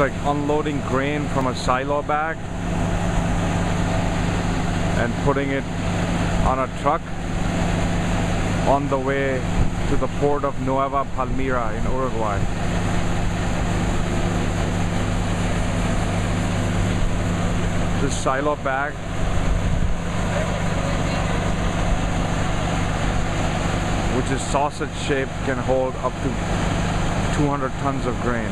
like unloading grain from a silo bag and putting it on a truck on the way to the port of Nueva Palmira in Uruguay. This silo bag which is sausage shaped can hold up to 200 tons of grain.